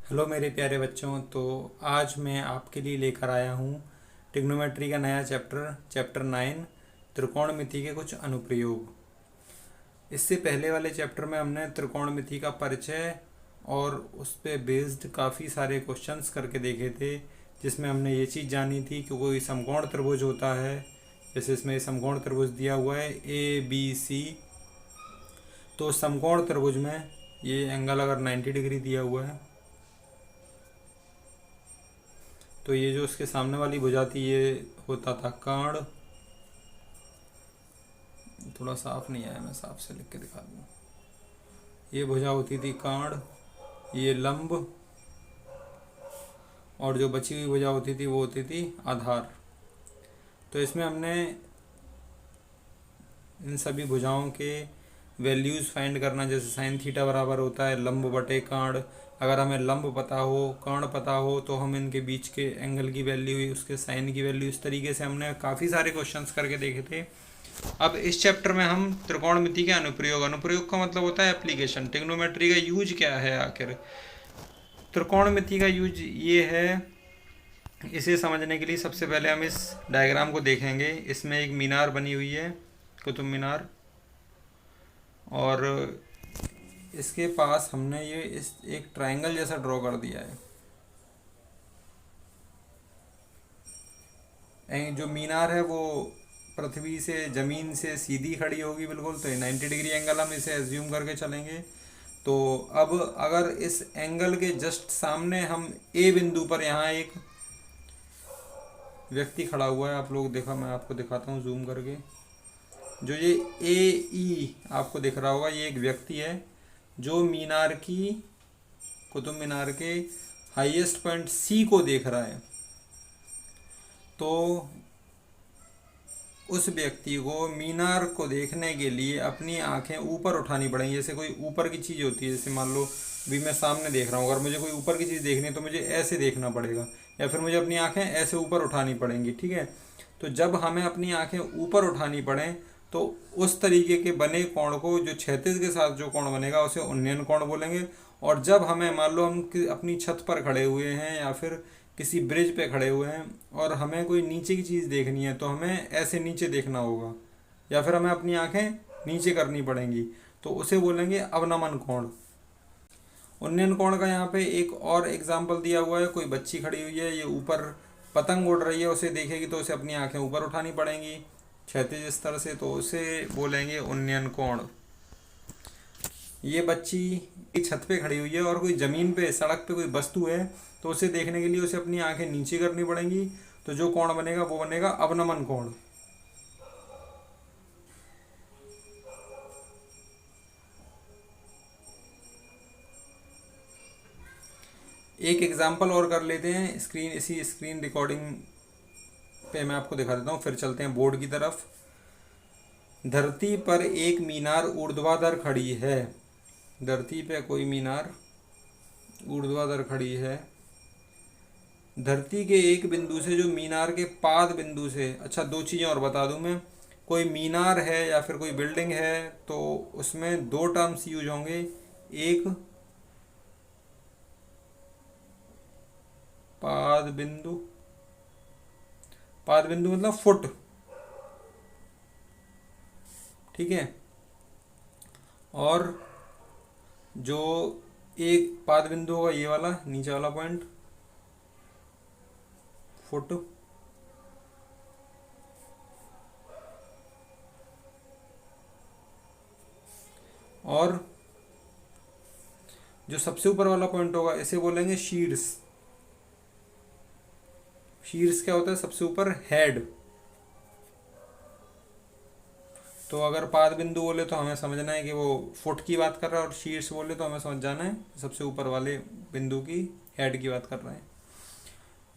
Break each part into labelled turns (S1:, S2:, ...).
S1: Hello मेरे प्यारे बच्चों। तो आज मैं आपके लिए लेकर आया हूँ ट्रिग्नोमेट्री का नया चैप्टर 9 त्रिकोणमिति के कुछ अनुप्रयोग। इससे पहले वाले चैप्टर में हमने त्रिकोणमिति का परिचय और उस पे बेस्ड काफ़ी सारे क्वेश्चंस करके देखे थे, जिसमें हमने ये चीज़ जानी थी कि कोई समकोण त्रिभुज होता है। जैसे इसमें समकोण त्रिभुज दिया हुआ है ABC, तो समकोण त्रिभुज में ये एंगल अगर 90 डिग्री दिया हुआ है तो ये जो उसके सामने वाली भुजा थी ये होता था कर्ण। थोड़ा साफ नहीं आया, मैं साफ से लिख के दिखा दूँ। ये भुजा होती थी कर्ण, ये लंब, और जो बची हुई भुजा होती थी वो होती थी आधार। तो इसमें हमने इन सभी भुजाओं के वैल्यूज़ फाइंड करना, जैसे साइन थीटा बराबर होता है लंब बटे कर्ण। अगर हमें लंब पता हो, कर्ण पता हो, तो हम इनके बीच के एंगल की वैल्यू, उसके साइन की वैल्यू, इस तरीके से हमने काफ़ी सारे क्वेश्चंस करके देखे थे। अब इस चैप्टर में हम त्रिकोणमिति के अनुप्रयोग, अनुप्रयोग का मतलब होता है एप्लीकेशन। ट्रिग्नोमेट्री का यूज क्या है आखिर? त्रिकोणमिति का यूज ये है, इसे समझने के लिए सबसे पहले हम इस डायग्राम को देखेंगे। इसमें एक मीनार बनी हुई है, कुतुब मीनार, और इसके पास हमने ये इस एक ट्रायंगल जैसा ड्रॉ कर दिया है। जो मीनार है वो पृथ्वी से, ज़मीन से सीधी खड़ी होगी बिल्कुल, तो 90 डिग्री एंगल हम इसे एज्यूम करके चलेंगे। तो अब अगर इस एंगल के जस्ट सामने हम ए बिंदु पर यहाँ एक व्यक्ति खड़ा हुआ है, आप लोग देखा, मैं आपको दिखाता हूँ जूम करके। जो ये AE आपको दिख रहा होगा, ये एक व्यक्ति है जो मीनार की, कुतुब मीनार के हाईएस्ट पॉइंट C को देख रहा है। तो उस व्यक्ति को मीनार को देखने के लिए अपनी आंखें ऊपर उठानी पड़ेंगी। जैसे कोई ऊपर की चीज़ होती है, जैसे मान लो भी मैं सामने देख रहा हूँ, अगर मुझे कोई ऊपर की चीज़ देखनी है तो मुझे ऐसे देखना पड़ेगा, या फिर मुझे अपनी आंखें ऐसे ऊपर उठानी पड़ेंगी। ठीक है, तो जब हमें अपनी आंखें ऊपर उठानी पड़ें तो उस तरीके के बने कोण को, जो क्षैतिज के साथ जो कोण बनेगा, उसे उन्नयन कोण बोलेंगे। और जब हमें, मान लो हम अपनी छत पर खड़े हुए हैं या फिर किसी ब्रिज पे खड़े हुए हैं और हमें कोई नीचे की चीज़ देखनी है, तो हमें ऐसे नीचे देखना होगा, या फिर हमें अपनी आंखें नीचे करनी पड़ेंगी, तो उसे बोलेंगे अवनमन कोण। उन्नयन कोण का यहाँ पे एक और एग्जाम्पल दिया हुआ है। कोई बच्ची खड़ी हुई है, ये ऊपर पतंग उड़ रही है, उसे देखेगी तो उसे अपनी आंखें ऊपर उठानी पड़ेंगी क्षैतिज स्तर से, तो उसे बोलेंगे उन्नयन कोण। ये बच्ची छत पे खड़ी हुई है और कोई ज़मीन पे, सड़क पे कोई वस्तु है, तो उसे देखने के लिए उसे अपनी आंखें नीचे करनी पड़ेंगी, तो जो कोण बनेगा वो बनेगा अवनमन कोण। एक एग्जाम्पल और कर लेते हैं। इसी स्क्रीन रिकॉर्डिंग पे मैं आपको दिखा देता हूँ, फिर चलते हैं बोर्ड की तरफ। धरती पर एक मीनार ऊर्ध्वाधर खड़ी है। धरती पे कोई मीनार ऊर्ध्वाधर खड़ी है। धरती के एक बिंदु से, जो मीनार के पाद बिंदु से, अच्छा दो चीज़ें और बता दूं मैं, कोई मीनार है या फिर कोई बिल्डिंग है तो उसमें दो टर्म्स यूज होंगे। एक पाद बिंदु, पाद बिंदु मतलब फुट, ठीक है, और जो एक पाद बिंदु होगा ये वाला नीचे वाला पॉइंट, फुट। और जो सबसे ऊपर वाला पॉइंट होगा इसे बोलेंगे शीर्ष। शीर्ष क्या होता है? सबसे ऊपर हेड। तो अगर पाद बिंदु बोले तो हमें समझना है कि वो फुट की बात कर रहा है, और शीर्ष बोले तो हमें समझ जाना है सबसे ऊपर वाले बिंदु की हेड की बात कर रहे हैं।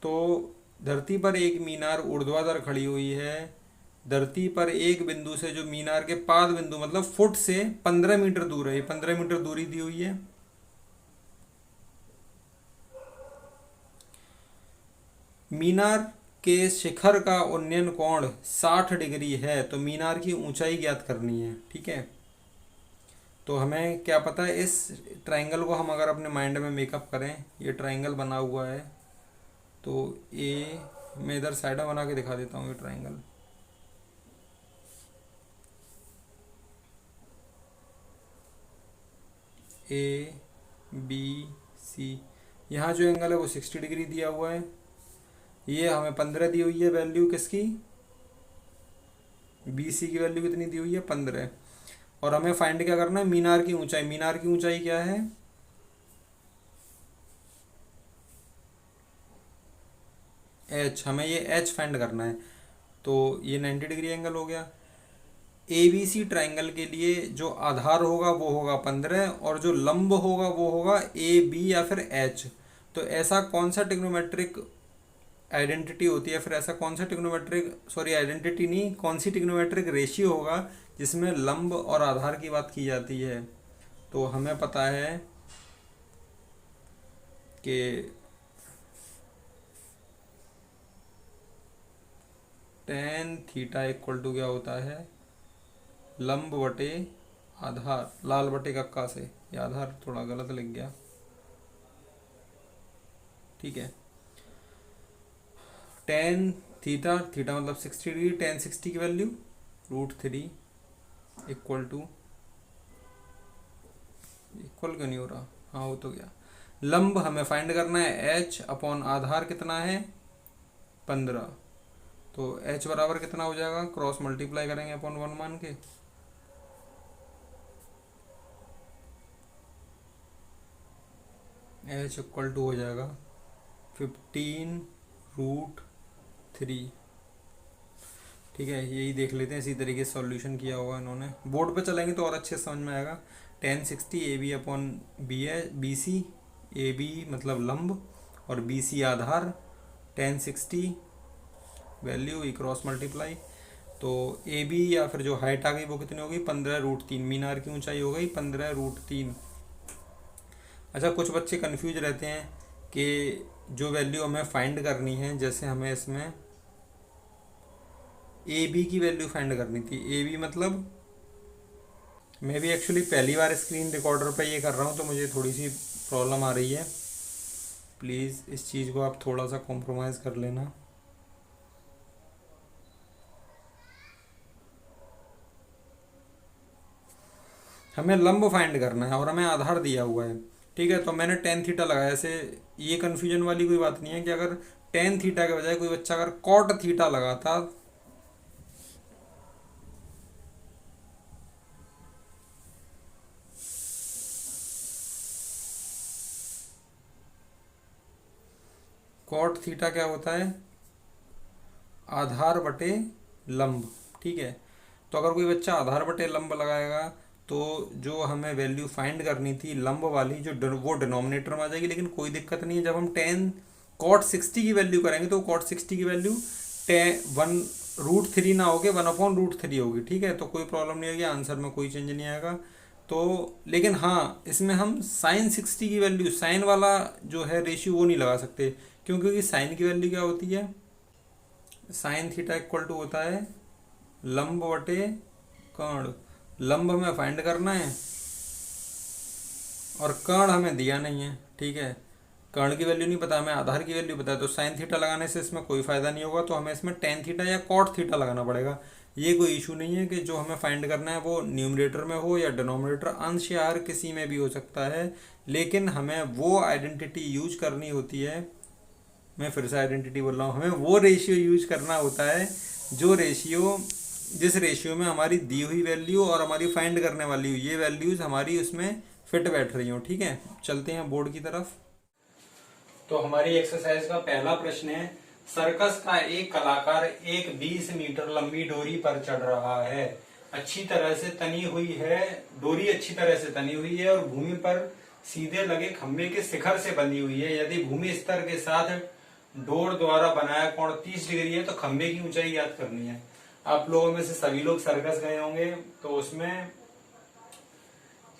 S1: तो धरती पर एक मीनार ऊर्ध्वाधर खड़ी हुई है। धरती पर एक बिंदु से, जो मीनार के पाद बिंदु मतलब फुट से 15 मीटर दूर है, 15 मीटर दूरी दी हुई है। मीनार के शिखर का उन्नयन कोण 60 डिग्री है, तो मीनार की ऊंचाई ज्ञात करनी है। ठीक है, तो हमें क्या पता है, इस ट्राइंगल को हम अगर अपने माइंड में मेकअप करें, ये ट्राइंगल बना हुआ है, तो ए, मैं इधर साइड में बना के दिखा देता हूँ ये ट्राइंगल। ए बी सी, यहाँ जो एंगल है वो 60 डिग्री दिया हुआ है। ये हमें 15 दी हुई है वैल्यू किसकी, बी सी की वैल्यू कितनी दी हुई है, 15। और हमें फाइंड क्या करना है, मीनार की ऊंचाई। मीनार की ऊंचाई क्या है, एच, हमें ये एच फाइंड करना है। तो ये 90 डिग्री एंगल हो गया। ए बी सी ट्राइंगल के लिए जो आधार होगा वो होगा 15, और जो लंब होगा वो होगा ए बी या फिर एच। तो ऐसा कौन सा ट्रिग्नोमेट्रिक आइडेंटिटी होती है, फिर ऐसा कौन सा ट्रिग्नोमेट्रिक, सॉरी आइडेंटिटी नहीं, कौन सी ट्रिग्नोमेट्रिक रेशियो होगा जिसमें लंब और आधार की बात की जाती है। तो हमें पता है कि टेन थीटा इक्वल टू क्या होता है, लंब बटे आधार, लाल बटे कक्का से, ये आधार थोड़ा गलत लिख गया, ठीक है। टेन थीटा, थीटा मतलब 60 डिग्री, टेन 60 की वैल्यू √3 इक्वल टू, इक्वल क्यों नहीं हो रहा, हाँ हो तो गया। लंब हमें फाइंड करना है एच अपॉन आधार कितना है 15। तो एच बराबर कितना हो जाएगा, क्रॉस मल्टीप्लाई करेंगे अपॉन 1 मान के, एच इक्वल टू हो जाएगा 15√3। ठीक है, यही देख लेते हैं, इसी तरीके से सॉल्यूशन किया होगा इन्होंने। बोर्ड पे चलेंगे तो और अच्छे से समझ में आएगा। 1060 ए बी अपॉन बी है, बी सी, ए बी मतलब लंब और बी सी आधार, 1060 वैल्यू ई क्रॉस मल्टीप्लाई। तो ए बी या फिर जो हाइट आ गई वो कितनी होगी, 15√3। मीनार की ऊंचाई हो गई 15√3। अच्छा, कुछ बच्चे कंफ्यूज रहते हैं कि जो वैल्यू हमें फाइंड करनी है, जैसे हमें इसमें ए बी की वैल्यू फाइंड करनी थी। ए बी मतलब, मैं भी एक्चुअली पहली बार स्क्रीन रिकॉर्डर पे ये कर रहा हूँ तो मुझे थोड़ी सी प्रॉब्लम आ रही है, प्लीज़ इस चीज़ को आप थोड़ा सा कॉम्प्रोमाइज़ कर लेना। हमें लंब फाइंड करना है और हमें आधार दिया हुआ है, ठीक है। तो मैंने टेन थीटा लगाया। ऐसे ये कन्फ्यूजन वाली कोई बात नहीं है कि अगर टेन थीटा के बजाय कोई बच्चा अगर कॉट थीटा लगाता, कॉट थीटा क्या होता है, आधार बटे लंब, ठीक है। तो अगर कोई बच्चा आधार बटे लंब लगाएगा तो जो हमें वैल्यू फाइंड करनी थी लंब वाली, वो डिनोमिनेटर में आ जाएगी। लेकिन कोई दिक्कत नहीं है, जब हम टेन कॉट 60 की वैल्यू करेंगे तो कॉट 60 की वैल्यू 1√3 ना होगी, 1/√3 होगी, ठीक है। तो कोई प्रॉब्लम नहीं होगी, आंसर में कोई चेंज नहीं आएगा। तो लेकिन हाँ, इसमें हम साइन 60 की वैल्यू, साइन वाला जो है रेशियो वो नहीं लगा सकते, क्योंकि साइन की वैल्यू क्या होती है, साइन थीटा इक्वल टू होता है लंब बटे कर्ण। लंब हमें फाइंड करना है और कर्ण हमें दिया नहीं है, ठीक है। कर्ण की वैल्यू नहीं पता, हमें आधार की वैल्यू पता है। तो साइन थीटा लगाने से इसमें कोई फायदा नहीं होगा, तो हमें इसमें टेन थीटा या कॉट थीटा लगाना पड़ेगा। ये कोई इशू नहीं है कि जो हमें फाइंड करना है वो न्यूमरेटर में हो या डिनोमिनेटर, अंश या हर किसी में भी हो सकता है। लेकिन हमें वो आइडेंटिटी यूज करनी होती है, मैं फिर से आइडेंटिटी बोल रहा हूँ, हमें वो रेशियो यूज करना होता है जो रेशियो, जिस रेशियो में हमारी दी हुई वैल्यू और हमारी फाइंड करने वाली ये वैल्यूज हमारी उसमें फिट बैठ रही हो, ठीक है। चलते हैं बोर्ड की तरफ। तो हमारी एक्सरसाइज का पहला प्रश्न है, सर्कस का एक कलाकार एक 20 मीटर लंबी डोरी पर चढ़ रहा है। अच्छी तरह से तनी हुई है डोरी, अच्छी तरह से तनी हुई है और भूमि पर सीधे लगे खंभे के शिखर से बंधी हुई है। यदि भूमि स्तर के साथ डोर द्वारा बनाया कोण 30 डिग्री है तो खंभे की ऊंचाई ज्ञात करनी है। आप लोगों में से सभी लोग सर्कस गए होंगे, तो उसमें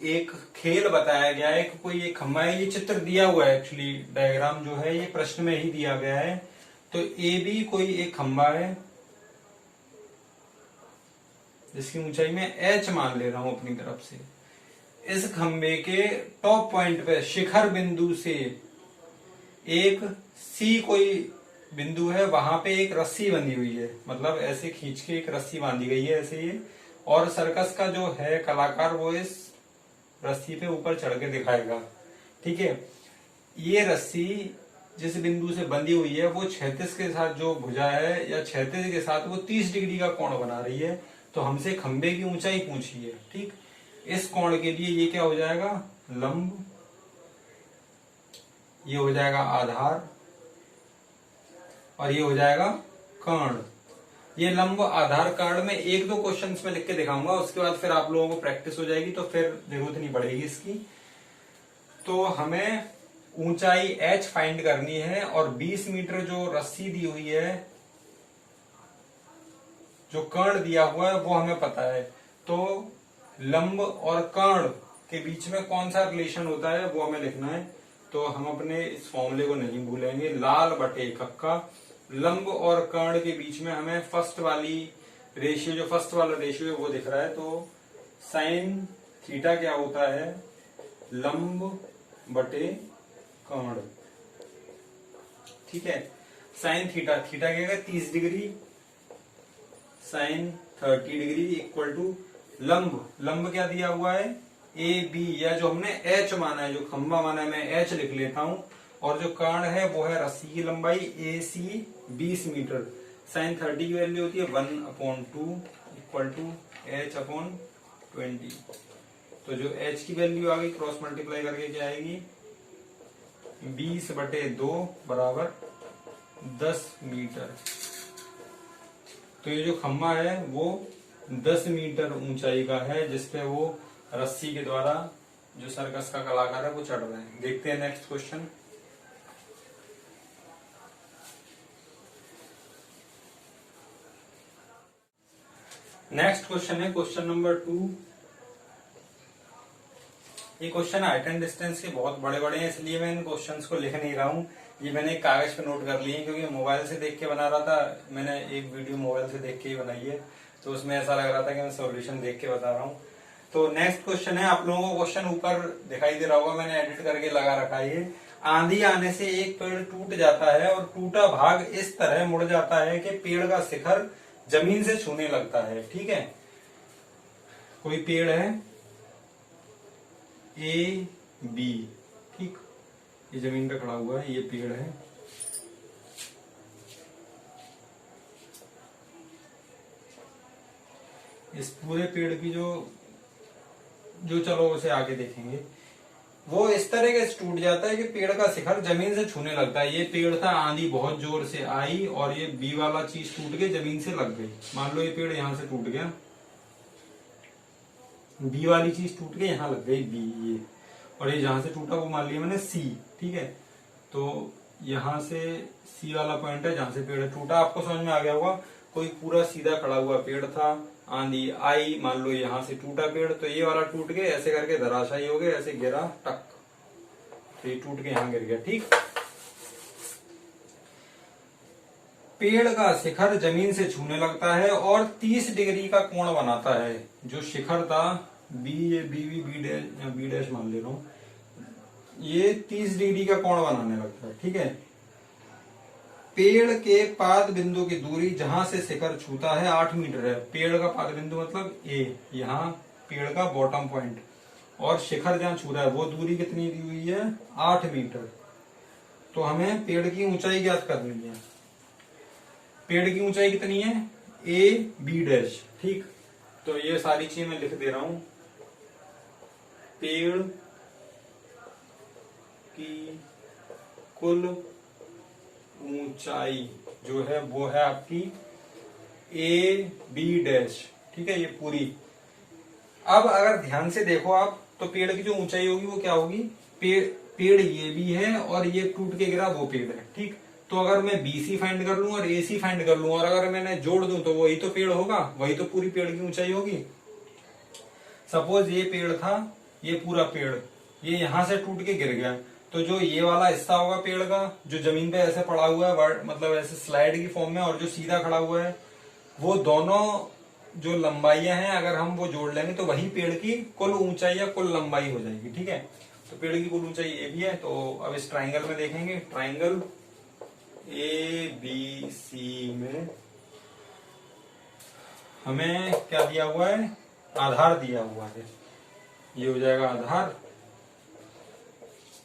S1: एक खेल बताया गया है कि कोई एक खंभा है, ये चित्र दिया हुआ है, एक्चुअली डायग्राम जो है ये प्रश्न में ही दिया गया है। तो ए बी कोई एक खंभा है जिसकी ऊंचाई में एच मान ले रहा हूं अपनी तरफ से। इस खंबे के टॉप पॉइंट पे शिखर बिंदु से एक सी कोई बिंदु है, वहां पे एक रस्सी बंधी हुई है, मतलब ऐसे खींच के एक रस्सी बांधी गई है ऐसे ये, और सर्कस का जो है कलाकार वो इस रस्सी पे ऊपर चढ़ के दिखाएगा। ठीक है, ये रस्सी जिस बिंदु से बंधी हुई है वो क्षैतिज के साथ जो भुजा है या क्षैतिज के साथ वो 30 डिग्री का कोण बना रही है। तो हमसे खंबे की ऊंचाई पूछी है। ठीक, इस कोण के लिए ये क्या हो जाएगा, लंब, ये हो जाएगा आधार, और ये हो जाएगा कर्ण। ये लंब आधार कर्ण में एक दो क्वेश्चंस में लिख के दिखाऊंगा, उसके बाद फिर आप लोगों को प्रैक्टिस हो जाएगी, तो फिर जरूरत नहीं पड़ेगी इसकी। तो हमें ऊंचाई h फाइंड करनी है, और 20 मीटर जो रस्सी दी हुई है, जो कर्ण दिया हुआ है वो हमें पता है। तो लंब और कर्ण के बीच में कौन सा रिलेशन होता है वो हमें लिखना है। तो हम अपने इस फॉर्मूले को नहीं भूलेंगे, लाल बटे कक्का, लंब और कर्ण के बीच में हमें फर्स्ट वाली रेशियो, जो फर्स्ट वाला रेशियो है वो दिख रहा है। तो साइन थीटा क्या होता है, लंब बटे कर्ण। ठीक है, साइन थीटा, थीटा क्या है 30 degree, sine 30 degree equal to लंब, लंब क्या दिया हुआ है ए बी, या जो हमने एच माना है, जो खंबा माना है मैं एच लिख लेता हूं, और जो कर्ण है वो है रस्सी की लंबाई ए सी 20 मीटर। साइन 30 की वैल्यू होती है 1/2 इक्वल टू एच अपॉन 20। तो जो एच की वैल्यू आ गई क्रॉस मल्टीप्लाई करके क्या आएगी, 20/2 बराबर 10 मीटर। तो ये जो खंबा है वो 10 मीटर ऊंचाई का है, जिसपे वो रस्सी के द्वारा जो सर्कस का कलाकार है वो चढ़ रहे हैं। देखते हैं नेक्स्ट क्वेश्चन। नेक्स्ट क्वेश्चन है क्वेश्चन नंबर 2। ये क्वेश्चन हाइट एंड डिस्टेंस के बहुत बड़े बड़े हैं, इसलिए मैं इन क्वेश्चंस को लिख नहीं रहा हूँ। ये मैंने एक कागज पे नोट कर लिए हैं, क्योंकि मोबाइल से देख के बना रहा था। मैंने एक वीडियो मोबाइल से देख के ही बनाई है, तो उसमें ऐसा लग रहा था कि मैं सॉल्यूशन देख के बता रहा हूँ। तो नेक्स्ट क्वेश्चन है, आप लोगों को क्वेश्चन ऊपर दिखाई दे रहा होगा, मैंने एडिट करके लगा रखा है। आंधी आने से एक पेड़ टूट जाता है और टूटा भाग इस तरह मुड़ जाता है कि पेड़ का शिखर जमीन से छूने लगता है। ठीक है, कोई पेड़ है ए बी, ठीक, ये जमीन पे खड़ा हुआ है, ये पेड़ है। इस पूरे पेड़ की जो चलो उसे आगे देखेंगे, वो इस तरह के टूट जाता है कि पेड़ का शिखर जमीन से छूने लगता है। ये पेड़ था, आंधी बहुत जोर से आई और ये बी वाला चीज टूट के जमीन से लग गई। मान लो ये पेड़ यहां से टूट गया, बी वाली चीज टूट के यहां लग गई बी, ये, और ये जहां से टूटा वो मान लिया मैंने सी। ठीक है, तो यहां से सी वाला पॉइंट है जहां से पेड़ टूटा। आपको समझ में आ गया होगा, कोई पूरा सीधा खड़ा हुआ पेड़ था, आंधी आई, मान लो यहां से टूटा पेड़, तो ये वाला टूट के ऐसे करके धराशायी हो गया, ऐसे गिरा टक, तो ये टूट के यहां गिर गया। ठीक, पेड़ का शिखर जमीन से छूने लगता है और 30 डिग्री का कोण बनाता है। जो शिखर था बी, ये बी डैश मान ले रहा हूं, ये 30 डिग्री का कोण बनाने लगता है। ठीक है, पेड़ के पाद बिंदु की दूरी जहां से शिखर छूता है 8 मीटर है। पेड़ का पाद बिंदु मतलब ए, यहाँ पेड़ का बॉटम पॉइंट, और शिखर जहां छू रहा है वो दूरी कितनी दी हुई है, 8 मीटर। तो हमें पेड़ की ऊंचाई ज्ञात करनी है। पेड़ की ऊंचाई कितनी है, ए बी डैश। ठीक, तो ये सारी चीज मैं लिख दे रहा हूं। पेड़ की कुल ऊंचाई जो है वो है आपकी ए बी डैश। ठीक है, ये पूरी। अब अगर ध्यान से देखो आप, तो पेड़ की जो ऊंचाई होगी वो क्या होगी, पेड़ ये भी है और ये टूट के गिरा वो पेड़ है। ठीक, तो अगर मैं बीसी फाइंड कर लूं और एसी फाइंड कर लूं और अगर मैंने जोड़ दूं तो वही तो पेड़ होगा, वही तो पूरी पेड़ की ऊंचाई होगी। सपोज ये पेड़ था, ये पूरा पेड़, ये यहां से टूट के गिर गया, तो जो ये वाला हिस्सा होगा पेड़ का, जो जमीन पे ऐसे पड़ा हुआ है, मतलब ऐसे स्लाइड की फॉर्म में, और जो सीधा खड़ा हुआ है, वो दोनों जो लंबाइयां हैं अगर हम वो जोड़ लेंगे तो वही पेड़ की कुल ऊंचाई या कुल लंबाई हो जाएगी। ठीक है, तो पेड़ की कुल ऊंचाई ए भी है। तो अब इस ट्राइंगल में देखेंगे, ट्राइंगल ए बी सी में हमें क्या दिया हुआ है, आधार दिया हुआ है। ये हो जाएगा आधार,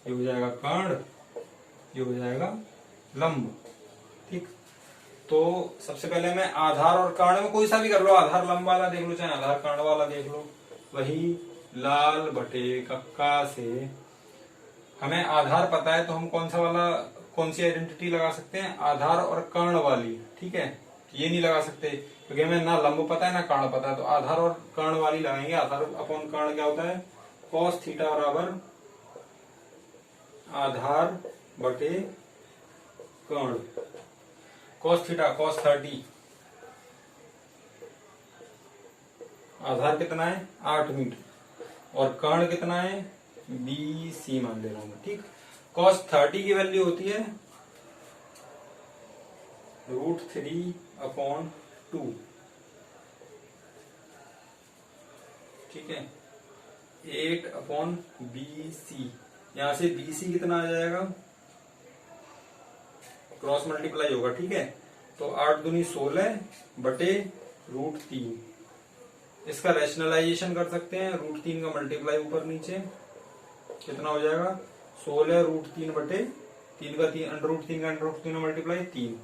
S1: ये हो जाएगा कर्ण, ये हो जाएगा लंब। ठीक, तो सबसे पहले मैं आधार और कर्ण में कोई सा भी कर लो, आधार लंब वाला देख लो चाहे आधार कर्ण वाला देख लो। वही लाल बटे कक्का से हमें आधार पता है तो हम कौन सा वाला, कौन सी आइडेंटिटी लगा सकते हैं, आधार और कर्ण वाली। ठीक है, ये नहीं लगा सकते क्योंकि हमें ना लंब पता है ना कर्ण पता है, तो आधार और कर्ण वाली लगाएंगे। आधार अपॉन कर्ण क्या होता है, कॉस थीटा बराबर आधार बटे कर्ण। कॉस थीटा कॉस 30, आधार कितना है 8 मीटर और कर्ण कितना है बी सी मान ले रहा हूं मैं। ठीक, कॉस 30 की वैल्यू होती है √3/2। ठीक है, 8/BC। यहां से BC कितना आ जाएगा, क्रॉस मल्टीप्लाई होगा। ठीक है, तो 8 दूनी 16 बटे √3। इसका रैशनलाइजेशन कर सकते हैं, √3 का मल्टीप्लाई ऊपर नीचे कितना हो जाएगा, 16 √3 बटे 3 का 3, √3 का √3 मल्टीप्लाई 3।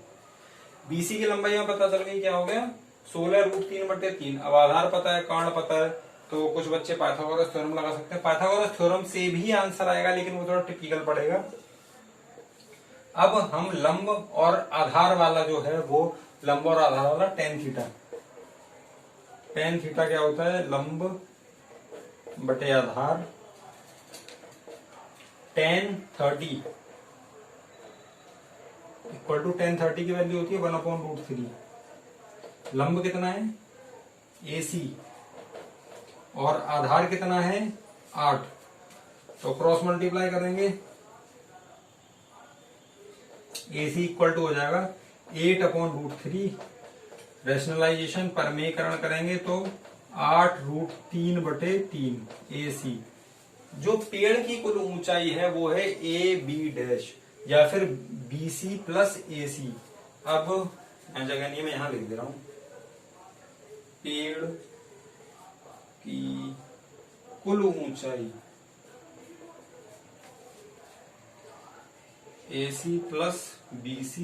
S1: BC की लंबाई में पता चल गई, क्या हो गया 16 √3 बटे 3। अब आधार पता है, कर्ण पता है, तो कुछ बच्चे पाइथागोरस थ्योरम लगा सकते हैं। पाइथागोरस थ्योरम से भी आंसर आएगा लेकिन वो थोड़ा टिपिकल पड़ेगा। अब हम लंब और आधार वाला जो है वो लंब और आधार वाला टेन थीटा, टेन थीटा क्या होता है, लंब बटे आधार टेन 30 इक्वल टू टेन 30 की वैल्यू होती है 1/√3। लंब कितना है AC और आधार कितना है 8, तो क्रॉस मल्टीप्लाई करेंगे, AC इक्वल टू हो जाएगा 8/√3। रैशनलाइजेशन परमेयकरण करेंगे तो 8√3 बटे 3 AC। जो पेड़ की कुल ऊंचाई है वो है AB- या फिर BC प्लस AC। अब मैं जगह नहीं, मैं यहां लिख दे रहा हूं, पेड़ की कुल ऊंचाई AC प्लस BC।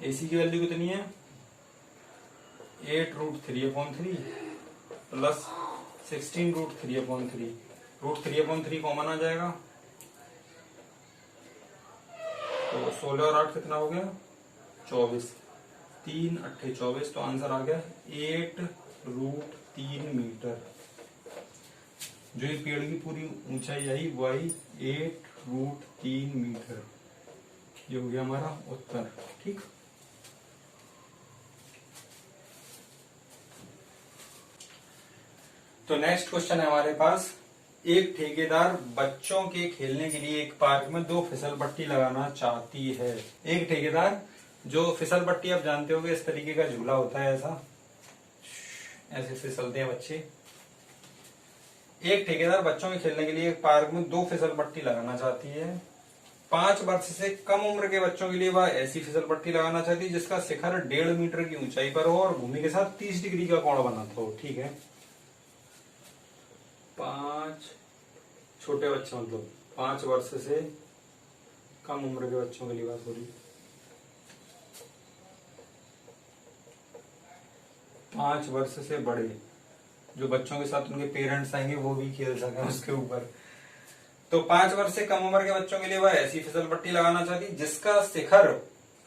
S1: AC की वैल्यू कितनी है 8√3/3 प्लस 16√3/3। √3/3 कॉमन आ जाएगा, तो 16 और 8 कितना हो गया 24, 3 8 24, तो आंसर आ गया 8√3 मीटर। जो ये पेड़ की पूरी ऊंचाई आई वो आई 8√3 मीटर। ये हो गया हमारा उत्तर। ठीक, तो नेक्स्ट क्वेश्चन है हमारे पास, एक ठेकेदार बच्चों के खेलने के लिए एक पार्क में 2 फिसल पट्टी लगाना चाहती है। एक ठेकेदार, जो फिसल पट्टी आप जानते होंगे इस तरीके का झूला होता है, ऐसे फिसलते हैं बच्चे। एक ठेकेदार बच्चों के खेलने के लिए एक पार्क में 2 फिसल पट्टी लगाना चाहती है। 5 वर्ष से कम उम्र के बच्चों के लिए वह ऐसी फिसल पट्टी लगाना चाहती है जिसका शिखर 1.5 मीटर की ऊंचाई पर हो और भूमि के साथ 30 डिग्री का कोण बनाता हो। ठीक है, 5 छोटे बच्चे, मतलब 5 वर्ष से कम उम्र के बच्चों के लिए बात हो रही, 5 वर्ष से बड़े जो बच्चों के साथ उनके पेरेंट्स आएंगे वो भी खेल सकें उसके ऊपर। तो 5 वर्ष से कम उम्र के बच्चों के लिए वह ऐसी फिसल पट्टी लगाना चाहती जिसका शिखर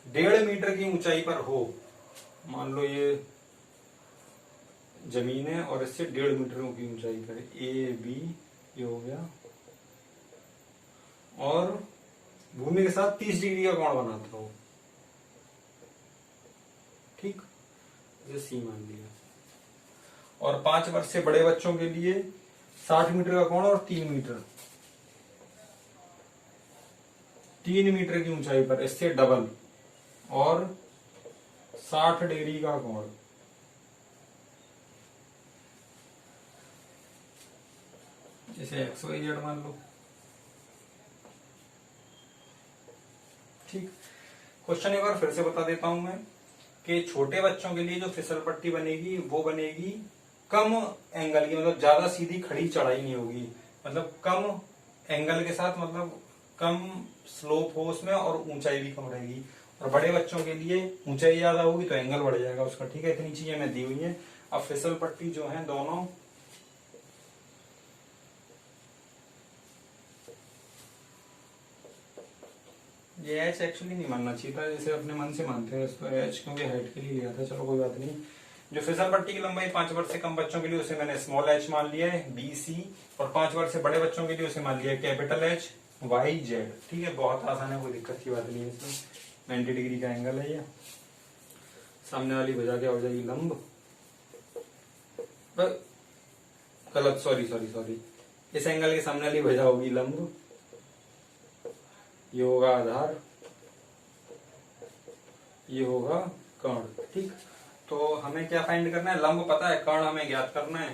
S1: 1.5 मीटर की ऊंचाई पर हो। मान लो ये जमीन है और इससे 1.5 मीटर की ऊंचाई पर AB ये हो गया, और भूमि के साथ 30 डिग्री का कोण बनाता हो। ठीक, इसे C मान लिया। और 5 वर्ष से बड़े बच्चों के लिए 60 मीटर का कोण और 3 मीटर की ऊंचाई पर इससे डबल और 60 डिग्री का कोण। इसे XYZ मान लो। ठीक, क्वेश्चन एक बार फिर से बता देता हूं मैं कि छोटे बच्चों के लिए जो फिसल पट्टी बनेगी वो बनेगी कम एंगल की, मतलब ज्यादा सीधी खड़ी चढ़ाई नहीं होगी, मतलब कम एंगल के साथ, मतलब कम स्लोप हो उसमें और ऊंचाई भी कम रहेगी। और बड़े बच्चों के लिए ऊंचाई ज्यादा होगी तो एंगल बढ़ जाएगा उसका। ठीक है, इतनी चीजें मैं दी हुई है। अब फिसल पट्टी जो है दोनों ये एच एक्चुअली नहीं मानना चाहिए था, जैसे अपने मन से मानते हैं इसको एच, क्योंकि हाइट के लिए लिया था। चलो कोई बात नहीं। जो फिसल पट्टी की लंबाई 5 वर्ष से कम बच्चों के लिए उसे मैंने स्मॉल एच मान लिया है BC, और 5 वर्ष से बड़े बच्चों के लिए उसे मान लिया है कैपिटल H YZ। ठीक है, बहुत आसान है, कोई दिक्कत की बात नहीं है इसमें। 90 डिग्री का एंगल है ये। सामने वाली भुजा क्या हो जाएगी? लंब। गलत, सॉरी, इस एंगल के सामने वाली भुजा होगी लंब, ये होगा आधार, ये होगा कर्ण। ठीक, तो हमें क्या फाइंड करना है? लंब पता है, कर्ण हमें ज्ञात करना है।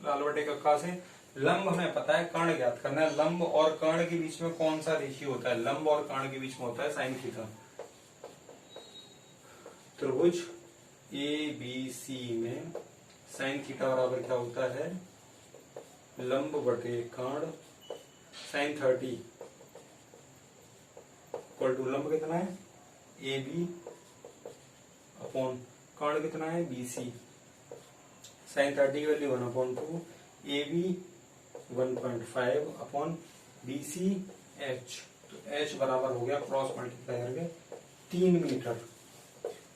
S1: लाल बटे कक्का से लंब हमें पता है, कर्ण ज्ञात करना है। लंब और कर्ण के बीच में कौन सा रेशियो होता है? लंब और कर्ण के बीच में होता है साइन थीटा। त्रिभुज ABC में साइन थीटा बराबर क्या होता है? लंब बटे कर्ण साइन 30 इक्वल टू लंब कितना है? AB अपॉन कर्ण कितना है? BC। साइन 30 की value 1/2, AB 1.5 upon BC H। तो H बराबर हो गया क्रॉस मल्टीप्लाई करके 3 मीटर।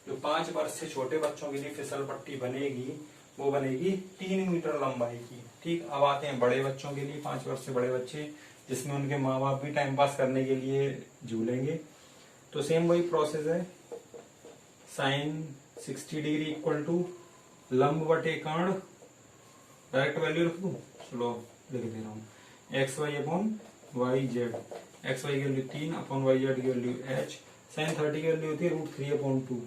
S1: जो 5 वर्ष से छोटे बच्चों के लिए फिसल पट्टी बनेगी वो बनेगी 3 मीटर लंबाई की। ठीक, अब आते हैं बड़े बच्चों के लिए, 5 वर्ष से बड़े बच्चे जिसमें उनके माँ बाप भी टाइम पास करने के लिए झूलेंगे। तो सेम वही प्रोसेस है, साइन 60 डिग्री इक्वल टू लंब बटे कर्ण, डायरेक्ट वैल्यू रख दूं, चलो लिख दे रहा हूँ, XY अपॉन YZ। XY की वैल्यू 3 अपॉन YZ की वैल्यू H। साइन 30 की वैल्यू होती है √3/2।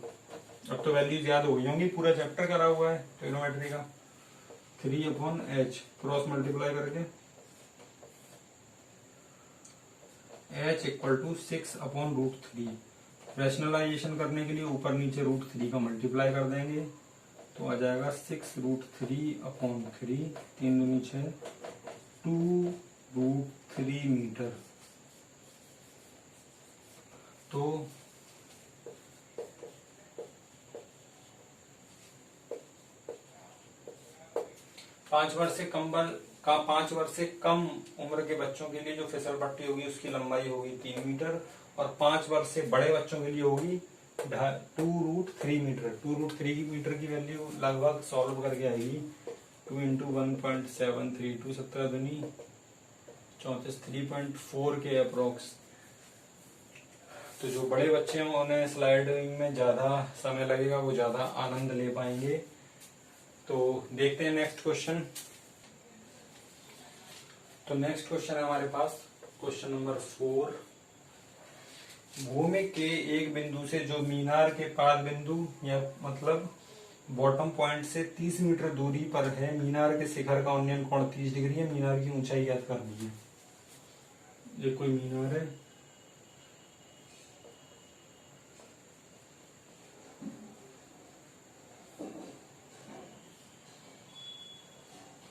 S1: अब तो वैल्यूज याद हो गई होंगी, पूरा चैप्टर करा हुआ है ट्रिग्नोमेट्री का। 3/H क्रॉस मल्टीप्लाई करके H इक्वल टू 6/√3। रैशनलाइजेशन करने के लिए ऊपर नीचे √3 का मल्टीप्लाई कर देंगे तो आ जाएगा 6√3/3, 3 दूनी 6, 2√3 मीटर। तो 5 वर्ष से कम उम्र के बच्चों के लिए जो फिसल पट्टी होगी उसकी लंबाई होगी 3 मीटर, और 5 वर्ष से बड़े बच्चों के लिए होगी 2√3 मीटर। 2√3 मीटर की वैल्यू लगभग सॉल्व करके आएगी 2 × 1.732, 17 दूनी 34, 3.4 के अप्रोक्स। तो जो बड़े बच्चे हैं उन्हें स्लाइडिंग में ज्यादा समय लगेगा, वो ज्यादा आनंद ले पाएंगे। तो देखते हैं नेक्स्ट क्वेश्चन। तो नेक्स्ट क्वेश्चन है हमारे पास क्वेश्चन नंबर 4। भूमि के एक बिंदु से जो मीनार के पाद बिंदु या मतलब बॉटम पॉइंट से 30 मीटर दूरी पर है, मीनार के शिखर का उन्नयन कोण 30 डिग्री है। मीनार की ऊंचाई ज्ञात करनी है। ये कोई मीनार है,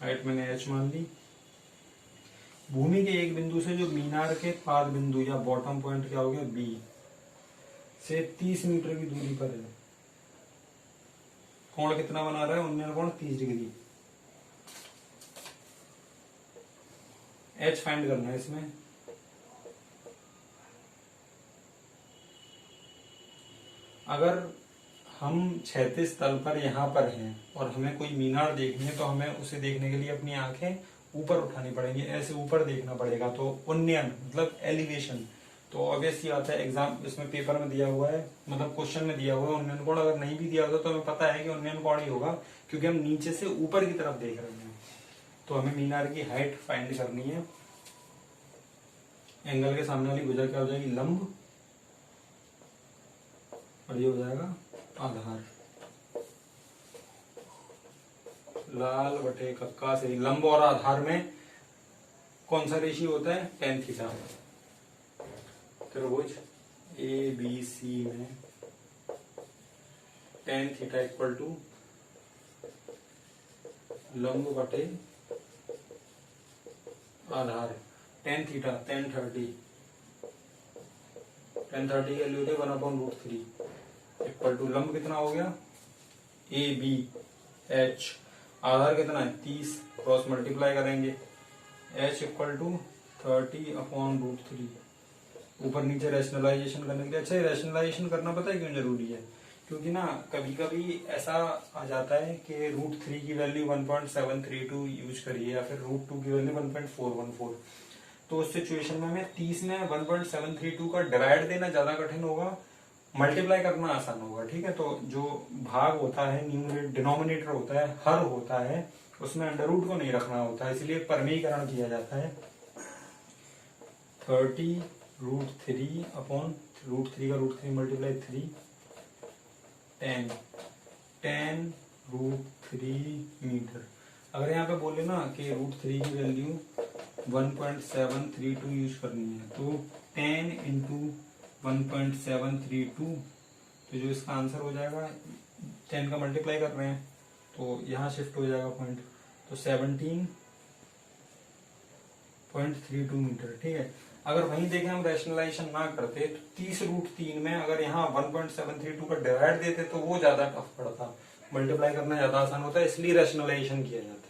S1: हाइट मैंने H मान ली। भूमि के एक बिंदु से जो मीनार के पाद बिंदु या बॉटम पॉइंट क्या हो गया B से 30 मीटर की दूरी पर है, कोण कितना बना रहा है? उन्नयन कोण 30 डिग्री। H फाइंड करना है इसमें। अगर हम क्षैतिज तल पर यहाँ पर हैं और हमें कोई मीनार देखनी है तो हमें उसे देखने के लिए अपनी आंखें ऊपर उठानी पड़ेंगी, ऐसे ऊपर देखना पड़ेगा। तो उन्नयन मतलब एलिवेशन, तो ऑब्वियसली बात है एग्जाम इसमें पेपर में दिया हुआ है, मतलब क्वेश्चन में दिया हुआ है उन्नयन कोण। अगर नहीं भी दिया होता तो हमें पता है कि उन्नयन कोण ही होगा, क्योंकि हम नीचे से ऊपर की तरफ देख रहे हैं। तो हमें मीनार की हाइट फाइंड करनी है। एंगल के सामने वाली भुजा क्या हो जाएगी? लंब, और ये हो जाएगा आधार। लाल बटे कक्का सही। लंब और आधार में कौन सा रेशियो होता है? tan theta. त्रिभुज ABC में tan थीटा इक्वल टू लंब बटे आधार। tan थीटा tan 30 की वैल्यू होती है 1/√3 इक्वल टू लंब कितना हो गया? ABH। आधार कितना है? 30। क्रॉस मल्टीप्लाई करेंगे, H इक्वल टू 30/√3। ऊपर नीचे रैशनलाइजेशन करने के लिए। अच्छा, रैशनलाइजेशन करना पता है क्यों जरूरी है? क्योंकि ना कभी कभी ऐसा आ जाता है कि √3 की वैल्यू 1.732 यूज करिए या फिर √2 की वैल्यू 1.414। तो उस सिचुएशन में हमें 30 में 1.732 का डिवाइड देना ज्यादा कठिन होगा, मल्टीप्लाई करना आसान होगा। ठीक है, तो जो भाग होता है, न्यूमरेटर डिनोमिनेटर होता है, हर होता है, उसमें अंडर रूट को नहीं रखना होता है, इसलिए परमीकरण किया जाता है। 30√3 अपॉन √3 का √3 मल्टीप्लाई 3 10√3 मीटर। अगर यहाँ पे बोले ना कि √3 की वैल्यू 1.732 यूज करनी है, तो 10 इंटू 1.732, तो जो इसका आंसर हो जाएगा, 10 का मल्टीप्लाई कर रहे हैं तो यहाँ शिफ्ट हो जाएगा पॉइंट, तो 17.32 मीटर। ठीक है, अगर वहीं देखें हम रैशनलाइजेशन ना करते तो 30√3 में अगर यहाँ 1.732 का डिवाइड देते तो वो ज्यादा टफ पड़ता, मल्टीप्लाई करना ज्यादा आसान होता है, इसलिए रैशनलाइजेशन किया जाता है।